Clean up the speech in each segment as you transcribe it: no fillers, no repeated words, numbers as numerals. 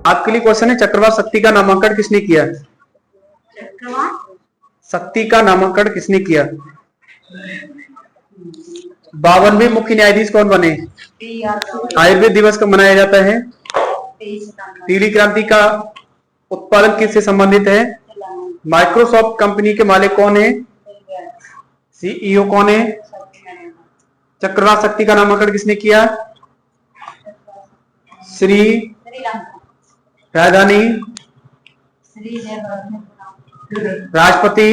आपके लिए क्वेश्चन है, चक्रवात शक्ति का नामांकन किसने किया? शक्ति का नामांकन किसने किया? 52वें मुख्य न्यायाधीश कौन बने? आयुर्वेद दिवस कब मनाया जाता है? पीली क्रांति का उत्पादन किससे संबंधित है? माइक्रोसॉफ्ट कंपनी के मालिक कौन है? सीईओ कौन है? चक्रवात शक्ति का नामांकन किसने किया? श्री राजधानी राष्ट्रपति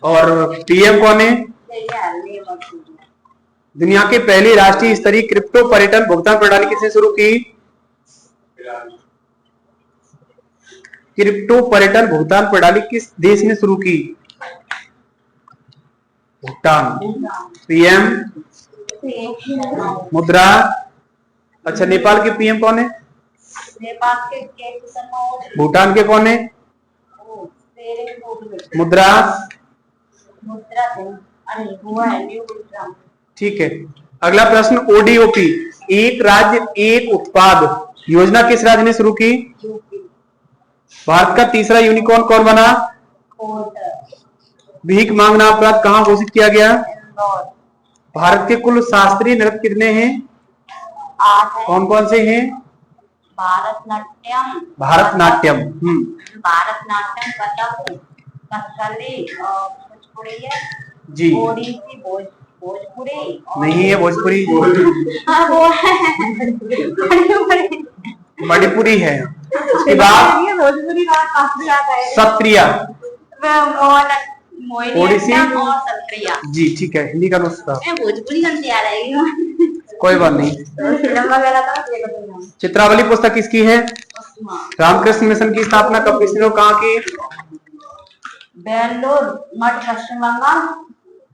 और पीएम कौन है? दुनिया के पहली राष्ट्रीय स्तरीय क्रिप्टो पर्यटन भुगतान प्रणाली किसने शुरू की? क्रिप्टो पर्यटन भुगतान प्रणाली किस देश ने शुरू की? भूटान। पीएम मुद्रा। अच्छा, नेपाल के पीएम कौन है? भूटान के कौन है? मुद्रा। ठीक है। अगला प्रश्न, ओडीओपी एक राज्य एक उत्पाद योजना किस राज्य ने शुरू की? भारत का तीसरा यूनिकॉर्न कौन बना? भीख मांगना अपराध कहाँ घोषित किया गया? भारत के कुल शास्त्रीय नृत्य कितने हैं? 8 कौन कौन से हैं? भारतनाट्यम, भारतनाट्यम, भारतनाट्यम, कथक, कथकली और कुचिपुड़ी है जी। ओडिसी, भोजपुरी नहीं है भोजपुरी। हाँ वो है मणिपुरी है। उसके बाद भोजपुरी सत्रिया, ओडिसी और सत्रिया जी। ठीक है, हिंदी का नुस्खा। भोजपुरी कौन से आ रहेगी? कोई बात नहीं। चित्रावली पुस्तक किसकी है? रामकृष्ण मिशन की स्थापना कब किसने और कहाँ की? बेल्लोर मठ, पश्चिम बंगाल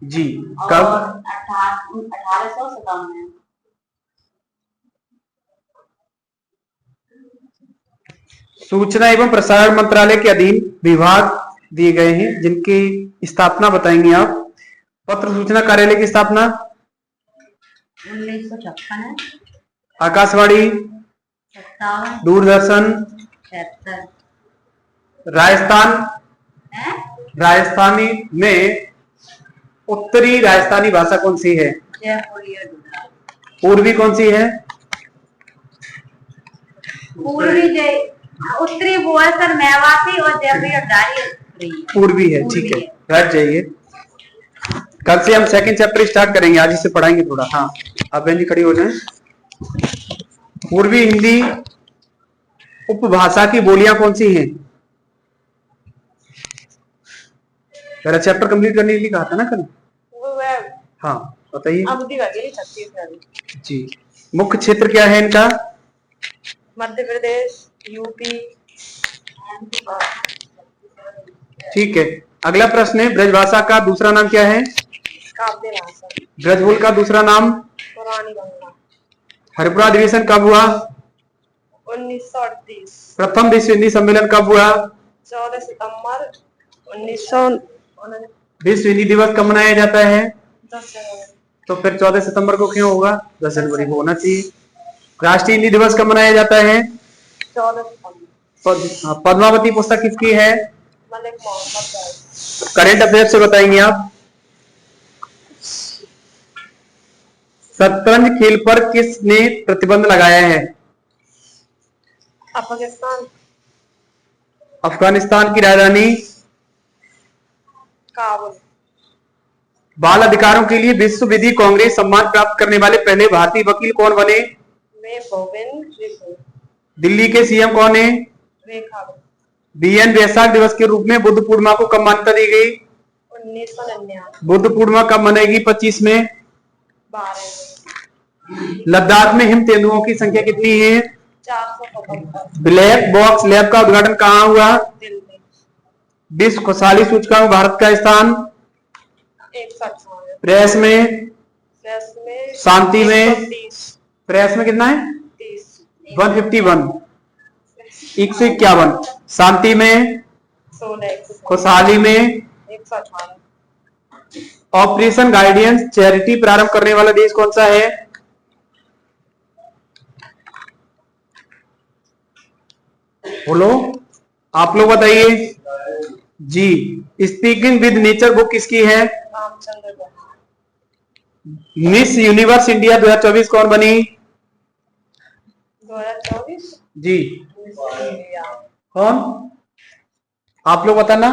जी। कब? 1857 में। सूचना एवं प्रसारण मंत्रालय के अधीन विभाग दिए गए हैं जिनकी स्थापना बताएंगे आप। पत्र सूचना कार्यालय की स्थापना 1956 है। आकाशवाणी, 57, दूरदर्शन, 76 राजस्थानी में उत्तरी राजस्थानी भाषा कौन सी है? पूर्वी कौन सी है? पूर्वी उत्तरी बोलकर मेवाती और जयपुरी पूर्वी है। ठीक है, बैठ जाइए। कल से हम सेकंड चैप्टर स्टार्ट करेंगे, आज इसे पढ़ाएंगे थोड़ा। हाँ, आप बहन जी खड़ी हो जाए। पूर्वी हिंदी उपभाषा की बोलियां कौन सी हैं? पहला चैप्टर कंप्लीट करने के लिए कहा था ना कल। हाँ बताइए जी। मुख्य क्षेत्र क्या है इनका? मध्य प्रदेश, यूपी। ठीक है। अगला प्रश्न है, ब्रजभाषा का दूसरा नाम क्या है? काव्य भाषा। ब्रजमूल का दूसरा नाम? पुरानी गंगा। हरिपुरा अधिवेशन कब हुआ? 1938। प्रथम विश्व हिंदी सम्मेलन कब हुआ? 14 सितंबर 1919। विश्व हिंदी दिवस कब मनाया जाता है? 10 जनवरी। तो फिर 14 सितंबर को क्यों होगा? 10 जनवरी को होना चाहिए। राष्ट्रीय हिंदी दिवस कब मनाया जाता है? 14 सितंबर। पद्मावती पुस्तक किसकी है? मलिक मोहम्मद। करेंट अफेयर से बताएंगे आप। शतरंज खेल पर किसने प्रतिबंध लगाया है? पाकिस्तान। अफगानिस्तान की राजधानी? काबुल। बाल अधिकारों के लिए विश्व विधि कांग्रेस सम्मान प्राप्त करने वाले पहले भारतीय वकील कौन बने? दिल्ली के सीएम कौन है? बीएन वैशाख दिवस के रूप में बुद्ध पूर्णिमा को कब मान्यता दी गई? 1999। बुद्ध पूर्णिमा कब मनाएगी? 25 में। 12। लद्दाख में हिम तेंदुओं की संख्या कितनी है? 455। ब्लैक बॉक्स लैब का उद्घाटन कहाँ हुआ? दिल्ली। विश्व खुशहाली सूचकांक भारत का स्थान? 160। प्रेस में? शांति में? प्रेस में कितना है? 151। 151। शांति में? 16। खुशहाली में? 118। ऑपरेशन गाइडेंस चैरिटी प्रारंभ करने वाला देश कौन सा है? बोलो, आप लोग बताइए जी। स्पीकिंग विद नेचर बुक किसकी है? Ramachandra Guha. Miss universe India 2024 कौन बनी? 2024 जी इंडिया। कौन? आप लोग बताना।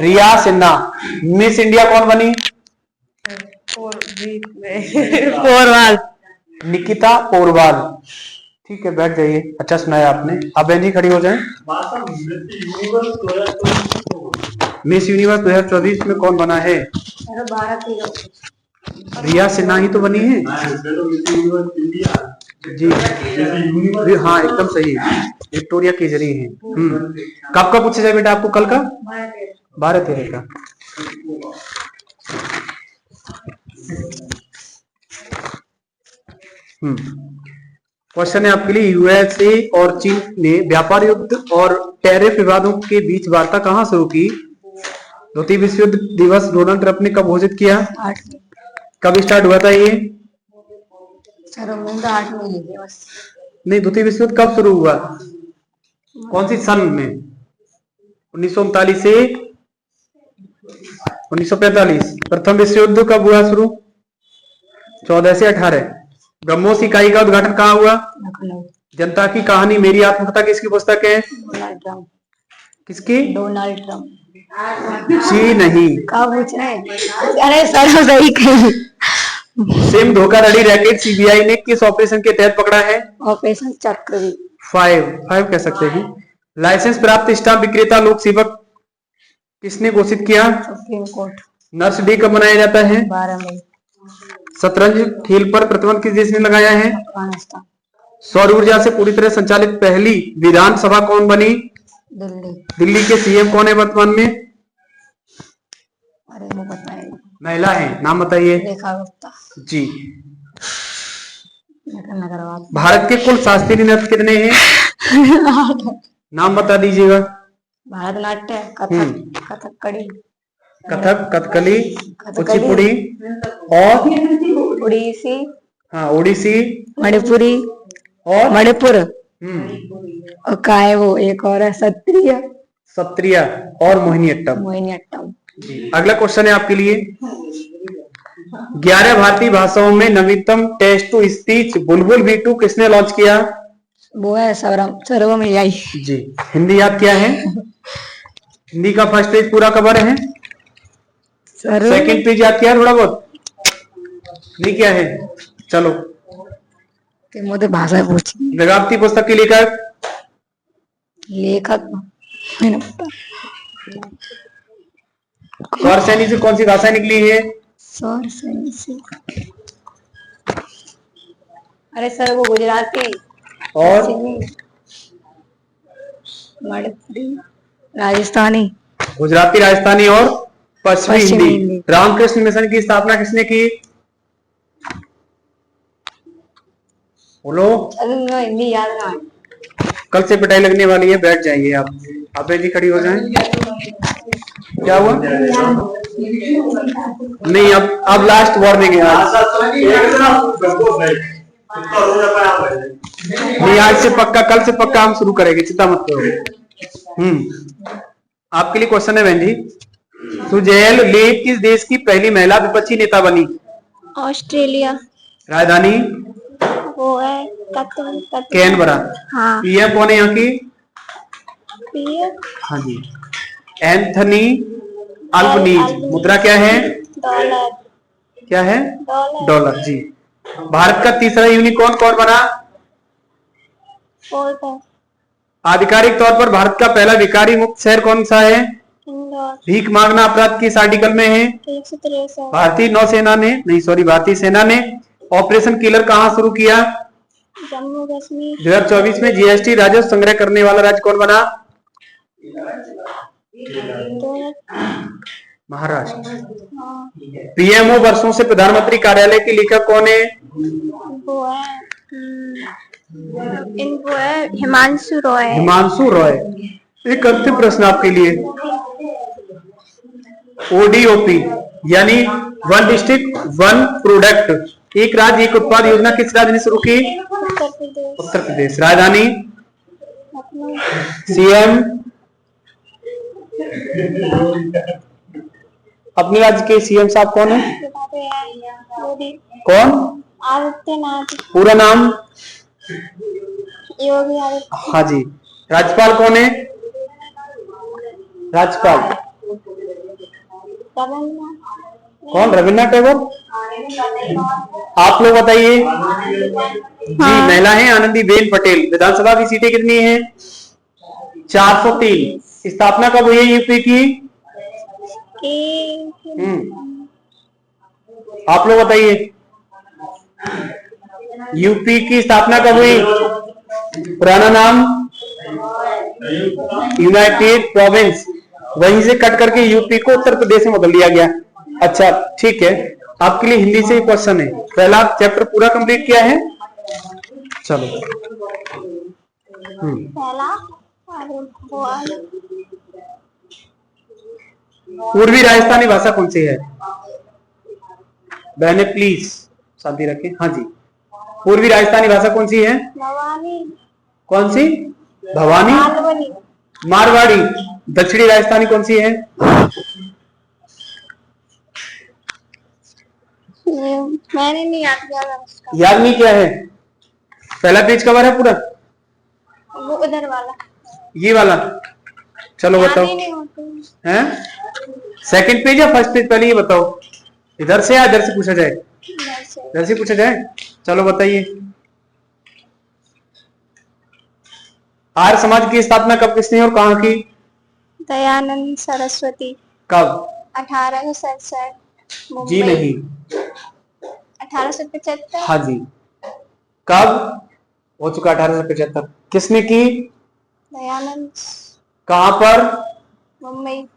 रिया सिन्हा। मिस इंडिया कौन बनी? पोरवाल। निकिता पोरवाल। ठीक है, बैठ जाइए। अच्छा सुनाया आपने। अब बहन जी खड़ी हो जाएं। मिस यूनिवर्स 2024 में कौन बना है? रिया सिन्हा ही तो बनी है जी। हाँ एकदम सही है, विक्टोरिया केजरी है। कब का पूछा जाए बेटा आपको? कल का 12-13 का। क्वेश्चन है आपके लिए, यूएसए और चीन ने व्यापार युद्ध और टैरिफ विवादों के बीच वार्ता कहां शुरू की? द्वितीय विश्व युद्ध दिवस डोनाल्ड ट्रंप ने कब घोषित किया? कब स्टार्ट हुआ था ये? नहीं, द्वितीय विश्व युद्ध कब शुरू हुआ? कौन सी सन में? 1939 से 1945। प्रथम विश्व युद्ध कब हुआ शुरू? 14 से 18। ब्रह्मोस इकाई का उद्घाटन कहाँ हुआ? जनता की कहानी मेरी आत्मकथा किसकी पुस्तक है? किसकी? Donald Trump. जी नहीं। कब पूछ रहे हैं? अरे सर सही कही। सिम धोखाधड़ी रैकेट सीबीआई ने किस ऑपरेशन के तहत पकड़ा है? ऑपरेशन चक्रव्यूह। 5 कह सकते हैं। लाइसेंस प्राप्त स्टाम्प विक्रेता लोक सेवक किसने घोषित किया? Supreme court. नर्स डे कब मनाया जाता है? 12 मई। शतरंज खेल पर प्रतिबंध किस देश ने लगाया है? अफगानिस्तान। सौर सौर ऊर्जा से पूरी तरह संचालित पहली विधानसभा कौन बनी? दिल्ली। दिल्ली के सीएम कौन है वर्तमान में? अरे वो बताइए। महिला है, नाम बताइए। रेखा गुप्ता जी। नगरवाल। भारत के कुल शास्त्रीय नृत्य कितने हैं? नाम बता दीजिएगा। भरतनाट्यम, कथक, कथकड़ी, कथक, कथकली, कुचिपुड़ी और उड़ीसी। हाँ ओडिसी, मणिपुरी और मणिपुर। और का है वो एक और है सत्रिया। सत्रिया और मोहिनीअट्टम। मोहिनीअट्टम। अगला क्वेश्चन है आपके लिए, 11 भारतीय भाषाओं में नवीनतम text to speech Bulbul V2 किसने लॉन्च किया? वो है सर्वम AI। जी। हिंदी याद क्या है? हिंदी का फर्स्ट पेज पूरा कवर है। सेकंड पेज याद किया थोड़ा बहुत? नहीं क्या है? चलो। मुझे भाषा पूछ। वेगावती पुस्तक के लेखक सौर सैनी से कौन सी भाषा निकली है? सौर सैनी से, अरे सर वो गुजराती और मणिपुरी राजस्थानी। गुजराती, राजस्थानी और पश्चिमी हिंदी। रामकृष्ण मिशन की स्थापना किसने की? बोलो। हिंदी याद ना। कल से पिटाई लगने वाली है, बैठ जाइए आप जी खड़ी हो जाएं। क्या हुआ? नहीं, अब लास्ट वार्निंग है आज। नहीं, आज से पक्का, कल से पक्का हम शुरू करेंगे, चिंता मत करो। आपके लिए क्वेश्चन है बहन जी, सुजैल लेक किस देश की पहली महिला विपक्षी नेता बनी? ऑस्ट्रेलिया। राजधानी? वो है कैनबरा। हाँ। पीएम कौन है यहाँ की? पीएम? हाँ जी, एंथनी अल्बनीज। मुद्रा क्या है? डॉलर। क्या है? डॉलर। जी। भारत का तीसरा यूनिकॉर्न कौन बना? आधिकारिक तौर पर भारत का पहला भिखारी मुक्त शहर कौन सा है? भीख मांगना अपराध किस आर्टिकल में है? भारतीय सेना ने ऑपरेशन किलर कहां शुरू किया? जम्मू कश्मीर। 2024 में जीएसटी राजस्व संग्रह करने वाला राज्य कौन बना? महाराष्ट्र। पीएमओ वर्षों से प्रधानमंत्री कार्यालय के लेखक कौन है? वो है हिमांशु रॉय। हिमांशु रॉय। एक अंतिम प्रश्न आपके लिए, ओडीओपी यानी वन डिस्ट्रिक्ट वन प्रोडक्ट, एक राज्य एक उत्पाद योजना किस राज्य ने शुरू की? उत्तर प्रदेश। उत्तर प्रदेश। राजधानी? सीएम? अपने राज्य के सीएम साहब कौन है? योगी कौन? आदित्यनाथ। पूरा नाम? योगी आदित्य। हाँ जी। राज्यपाल कौन है? राज्यपाल कौन? रविन्द्रनाथ टैगोर। आप लोग बताइए। जी, महिला है आनंदीबेन पटेल। विधानसभा की सीटें कितनी हैं? 403। स्थापना कब हुई है यूपी की? आप लोग बताइए, यूपी की स्थापना कब हुई? पुराना नाम? United province. वहीं से कट करके यूपी को उत्तर प्रदेश में बदल दिया गया। अच्छा ठीक है, आपके लिए हिंदी से क्वेश्चन है। पहला चैप्टर पूरा कंप्लीट किया है? चलो। पूर्वी राजस्थानी भाषा कौन सी है? बहने प्लीज शांति रखें। हाँ जी, पूर्वी राजस्थानी भाषा कौन सी है? कौन सी? भवानी? मारवाड़ी। दक्षिणी राजस्थानी कौन सी है? मैंने नहीं याद याद नहीं किया है? पहला पेज कवर है पूरा? वो उधर वाला, ये वाला। चलो बताओ। हैं? सेकंड पेज या फर्स्ट पेज? पहले ये बताओ, इधर से या इधर से पूछा जाए? इधर से पूछा जाए। चलो बताइए, आर्य समाज की स्थापना कब किसने और कहाँ की? दयानंद सरस्वती। कब? 1867। जी नहीं। 1875। हाँ जी। कब हो चुका? 1875। किसने की? दयानंद। कहाँ पर? मुंबई।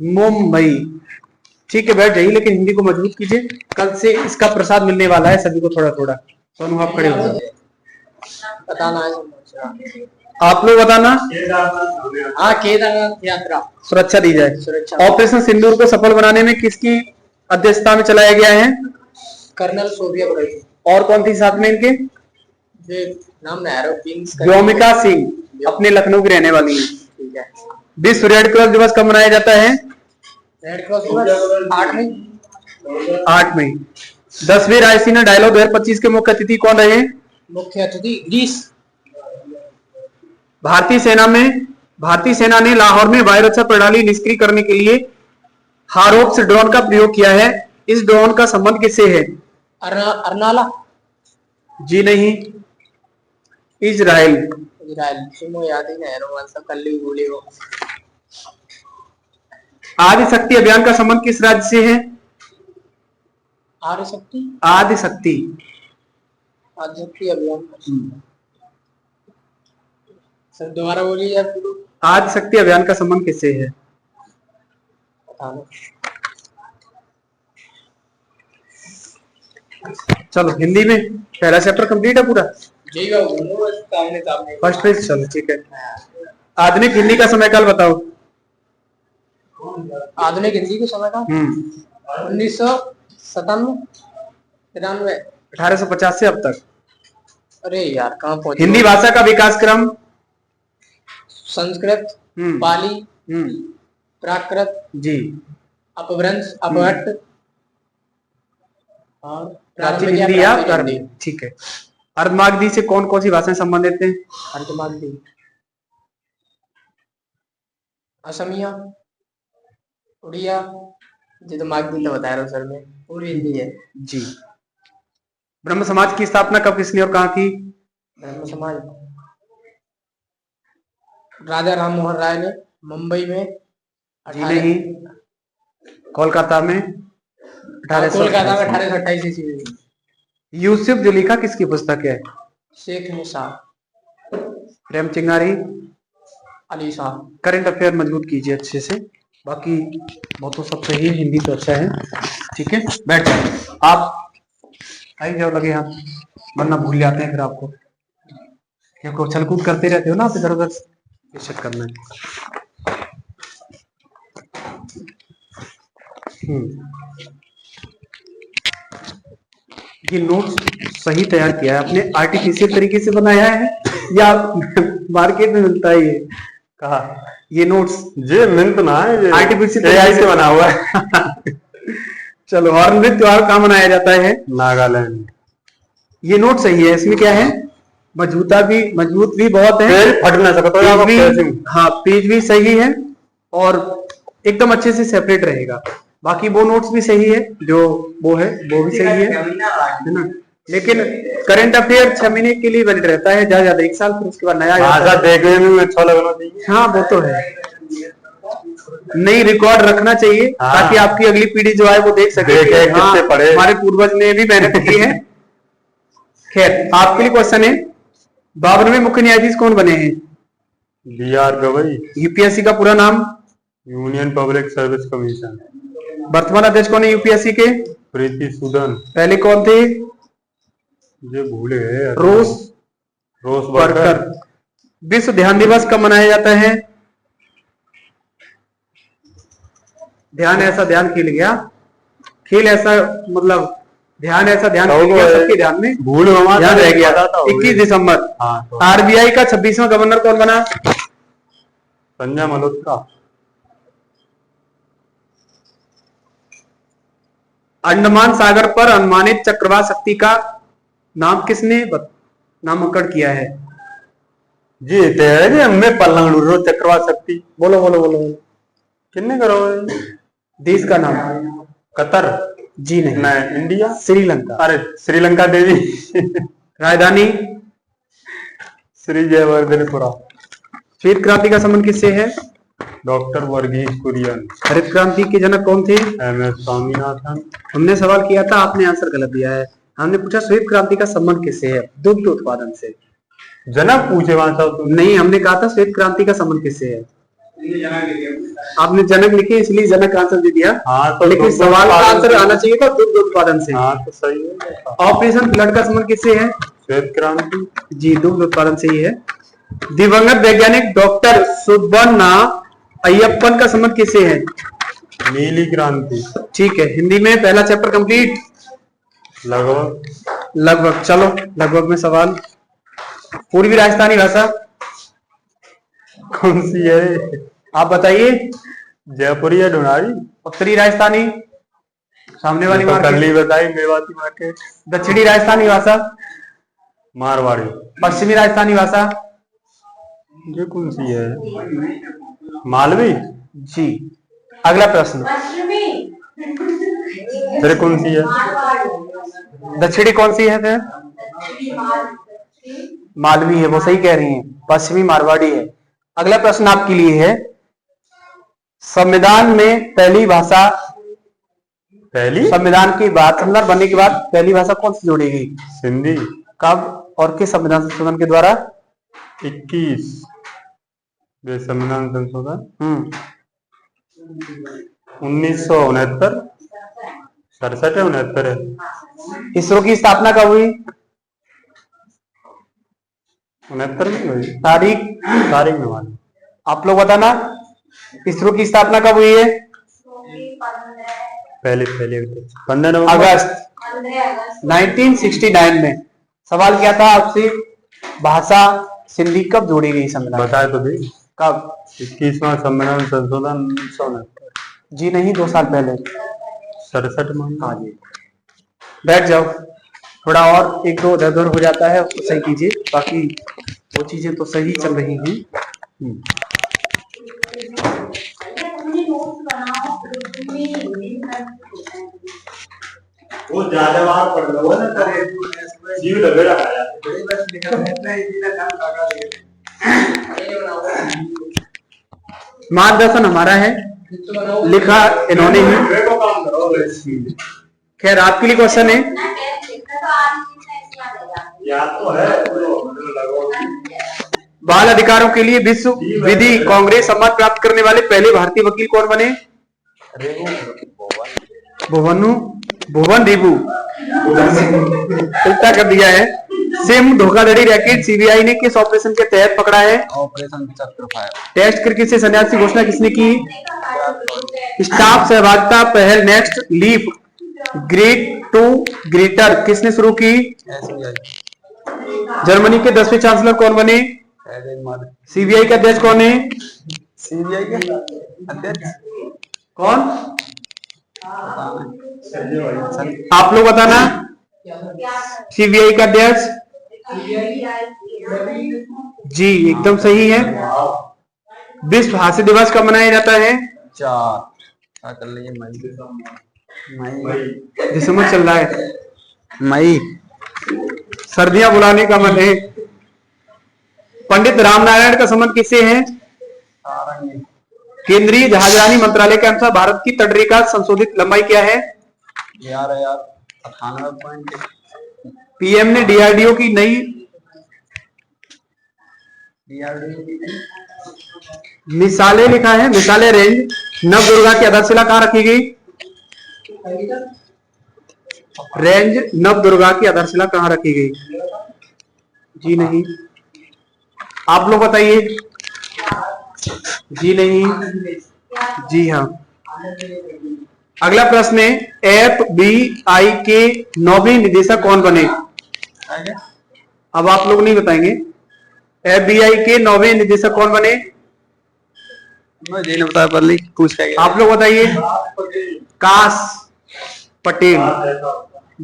मुंबई। ठीक है, बैठ जाइए, लेकिन हिंदी को मजबूत कीजिए। कल से इसका प्रसाद मिलने वाला है सभी को थोड़ा थोड़ा। दोनों आप खड़े हो जाओ। बताना है आप लोग बताना। हाँ, केदारनाथ यात्रा सुरक्षा दी जाए। सुरक्षा। ऑपरेशन सिंदूर को सफल बनाने में किसकी अध्यक्षता में चलाया गया है? कर्नल शोभिया बघेल। और कौन थी साथ में इनके? नाम व्योमिका सिंह, अपने लखनऊ की रहने वाली है। ठीक है। विश्व रेड क्रॉस दिवस कब मनाया जाता है? रेड क्रॉस दिवस 8 मई। 8 मई। 10वीं रायसीना डायलॉग 2025 के मुख्य अतिथि कौन रहे? मुख्य अतिथि ग्रीस। भारतीय सेना ने लाहौर में वायु रक्षा प्रणाली निष्क्रिय करने के लिए हारोप्स ड्रोन का प्रयोग किया है। इस ड्रोन का संबंध किससे है? अर्नाला। जी नहीं, इजराइल। सुनो, याद ही नहीं, रोमान सब कल ही भूले हो। आदि शक्ति अभियान का संबंध किस राज्य से है? आदि शक्ति अभियान। सर दोबारा बोलिए यार। आदि शक्ति अभियान का संबंध किससे है? चलो हिंदी में पहला चैप्टर कंप्लीट है पूरा। First page. चलो ठीक है। आधुनिक हिंदी का समयकाल बताओ। आधुनिक हिंदी के समय का 1997, 93, 1850 से अब तक। अरे यार कहाँ पहुंचे। हिंदी भाषा का विकास क्रम? संस्कृत, पाली, प्राकृत, जी, अपभ्रंश, अपभट्ट और प्राचीन हिंदी या कर्म। ठीक है। अर्धमागधी से कौन कौन सी भाषाएं संबंधित हैं? अर्धमागधी, असमिया, उड़िया। जी तो मागधी तो बता रहा हूँ सर, मैं पूरी हिंदी है। जी। ब्रह्म समाज की स्थापना कब किसने और कहाँ की? ब्रह्म समाज राजा राम मोहन राय ने मुंबई में। जी नहीं, कोलकाता में 1828 ईस्वी में। यूसुफ जुलेखा किसकी पुस्तक है? शेख निसार। प्रेम चिंगारी, अली शाह। करंट अफेयर मजबूत कीजिए अच्छे से। बाकी बहुत तो सब सही है, हिंदी तो अच्छा है। ठीक है, बैठ जाओ। आप आई जाओ, लगे हाथ, वरना भूल जाते हैं फिर आपको, क्योंकि उछल कूद करते रहते हो ना आप इधर उधर। करना है। ये नोट्स सही तैयार किया है आपने, आर्टिफिशियल तरीके से बनाया है या मार्केट में मिलता है ये? कहा ये नोट्स ये मिल तो ना है, ये आर्टिफिशियल AI से बना हुआ है। चलो, हॉर्नबिल त्योहार कहाँ मनाया जाता है? नागालैंड। ये नोट सही है, इसमें क्या है? मजबूत भी बहुत है, पेज फट ना सकता पेज है, भी, कैसे? हाँ पेज भी सही है और एकदम अच्छे से सेपरेट रहेगा। बाकी वो नोट्स भी सही है, जो वो है वो भी सही है ना। लेकिन करंट अफेयर 6 महीने के लिए वैलिड रहता है, ज्यादा 1 साल, फिर उसके बाद नया आ जाता भाषा है। देखने में अच्छा लगना चाहिए। हाँ वो तो है, नई रिकॉर्ड रखना चाहिए हाँ। ताकि आपकी अगली पीढ़ी जो है वो देख सके देखे कि हाँ, किससे पढ़े। हमारे पूर्वज ने भी मेहनत की है। खैर, आपके लिए क्वेश्चन है, 52वें मुख्य न्यायाधीश कौन बने हैं? BR गवई। यूपीएससी का पूरा नाम? Union public service commission. वर्तमान अध्यक्ष कौन है यूपीएससी के? प्रीति सूदन। पहले कौन थे? ये भूल गए। रोज वर्कर। विश्व ध्यान दिवस कब मनाया जाता है? ध्यान ऐसा ध्यान खिल गया, खेल ऐसा मतलब ध्यान ऐसा ध्यान खिल गया सबके ध्यान में, भूल ध्यान रह गया। 21 दिसंबर। हाँ, आरबीआई का 26वां गवर्नर कौन बना? संजय मल्होत्रा। अंडमान सागर पर अनुमानित चक्रवात शक्ति का नाम किसने नामकरण किया है? जी जी हमें पल्लंगड़ू चक्रवात शक्ति। बोलो बोलो बोलो। किन्ने करो? देश का नाम? कतर। जी नहीं। नहीं, इंडिया। श्रीलंका। अरे श्रीलंका देवी। राजधानी? श्री जयवर्धनपुरा। श्वेत क्रांति का संबंध किससे है? डॉक्टर वर्गीस कुरियन। हरित क्रांति के जनक कौन थे? MS स्वामीनाथन। हमने सवाल किया था, आपने आंसर गलत दिया है। हमने पूछा श्वेत क्रांति का संबंध किससे है? दुग्ध उत्पादन से। जनक पूछे वहां साहब नहीं, हमने कहा था श्वेत क्रांति का संबंध किससे है। आपने जनक लिखे इसलिए जनक आंसर दे दिया। हाँ, तो लेकिन सवाल का आंसर आना चाहिए था दुग्ध उत्पादन से। हाँ तो सही है। ऑपरेशन फ्लड का संबंध किससे है? श्वेत क्रांति। जी, दुग्ध उत्पादन से ही है। दिवंगत वैज्ञानिक डॉक्टर सुब्बन्ना अय्यप्पन का संबंध किससे है? नीली क्रांति। ठीक है, हिंदी में पहला चैप्टर कंप्लीट लगभग। चलो, लगभग में सवाल। पूर्वी राजस्थानी भाषा कौन सी है? आप बताइए। जयपुरी या ढूंढारी? उत्तरी राजस्थानी सामने वाली तो मार्केट। कल ही बताई, मेवाती मार्केट। दक्षिणी राजस्थानी भाषा? मारवाड़ी। पश्चिमी राजस्थानी भाषा? ये कौन सी है? मालवी। जी। अगला प्रश्न, फिर कौन सी है? दक्षिणी कौन सी है? फिर मालवी है, वो सही कह रही हैं। पश्चिमी मारवाड़ी है। अगला प्रश्न आपके लिए है, संविधान में पहली भाषा, संविधान की बात, संविधान बनने के बाद पहली भाषा कौन सी जोड़ी गई? सिंधी। कब और किस संविधान संशोधन के द्वारा? 21 संविधान संशोधन 1969। 67 है 69 है। इसरो की स्थापना कब हुई? 69 में हुई। तारीख में हुई। आप लोग बताना, इसरो की स्थापना कब हुई है? पहले 15 अगस्त 1969 में। सवाल क्या था आपसे, भाषा सिंधी कब जोड़ी गई संविधान? बताए तो भी। कब? 21वां संविधान संशोधन 1969। जी नहीं, 2 साल पहले। 67 में। हाँ जी। बैठ जाओ, थोड़ा और 1-2 इधर हो जाता है उसको सही कीजिए, बाकी वो चीजें तो सही चल रही हैं। वो ज्यादा बार पढ़ लो ना, करे जीव लगेगा। मार्गदर्शन हमारा है, लिखा इन्होंने ही। खैर, आपके लिए क्वेश्चन है, बाल अधिकारों के लिए विश्व विधि कांग्रेस सम्मान प्राप्त करने वाले पहले भारतीय वकील कौन बने? भुवन देबू। उल्टा कर दिया है। सिम धोखाधड़ी रैकेट सीबीआई ने किस ऑपरेशन के तहत पकड़ा है? ऑपरेशन चक्रफायर। टेस्ट क्रिकेट से संन्यास की घोषणा किसने की? स्टाफ सहभागिता पहल next leaf great to greater किसने शुरू की? जर्मनी के 10वें चांसलर कौन बने? सीबीआई का अध्यक्ष कौन है? सीबीआई के अध्यक्ष कौन? आप लोग बताना। सीबीआई का अध्यक्ष जी एकदम सही है। विश्व हास्य दिवस कब मनाया जाता है? 4 कर लीजिए मई। दिसंबर चल रहा है। मई। सर्दियां बुलाने का मन है। पंडित रामनारायण का संबंध किससे है? केंद्रीय जहाजरानी मंत्रालय के अनुसार भारत की तटरेखा संशोधित लंबाई क्या है? 11,098 पीएम ने डीआरडीओ की नई मिसालें लिखा है। मिसालें रेंज नवदुर्गा की आधारशिला कहाँ रखी गई? रेंज नवदुर्गा की आधारशिला कहाँ रखी गई? जी नहीं। आप लोग बताइए। जी नहीं। जी हाँ। अगला प्रश्न है एफबीआई के 9वें निदेशक कौन बने? अब आप लोग नहीं बताएंगे। एफबीआई के 9वें निदेशक कौन बने? मुझे नहीं पता पर पूछ के आप लोग बताइए। काश पटेल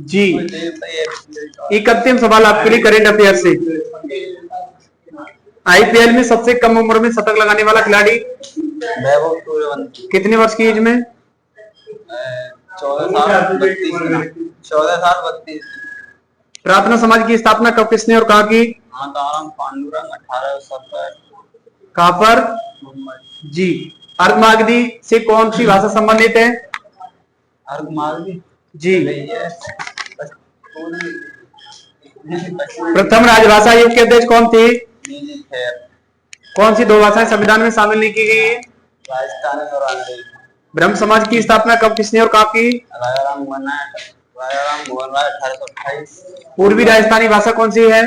जी। एक अंतिम सवाल आपके लिए करेंट अफेयर से। आईपीएल में सबसे कम उम्र में शतक लगाने वाला खिलाड़ी? वैभव सूर्यवंशी। कितने वर्ष की एज में? 14 साल 32। प्रार्थना समाज की स्थापना कब किसने और कहाँ की? पांडुरंग 1870। कहाँ पर? मुंबई। जी। अर्धमागधी से कौन सी भाषा संबंधित है? अर्धमागधी जी। प्रथम राजभाषा आयोग के अध्यक्ष कौन थे? कौन सी 2 भाषाएं संविधान में शामिल नहीं की गई है? राजस्थानी और अंग्रेजी। ब्रह्म समाज की स्थापना कब किसने और कहाँ की? राजाराम मोहन राय 1828। पूर्वी राजस्थानी भाषा कौन सी है?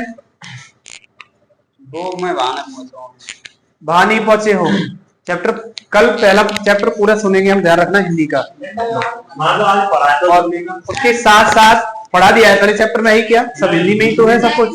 2 में वहां नहीं पहुंचे हो। चैप्टर कल पहला चैप्टर पूरा सुनेंगे हम, ध्यान रखना हिंदी का। और उसके साथ साथ पढ़ा दिया है पहले चैप्टर में ही क्या सब हिंदी में ही तो है सब कुछ।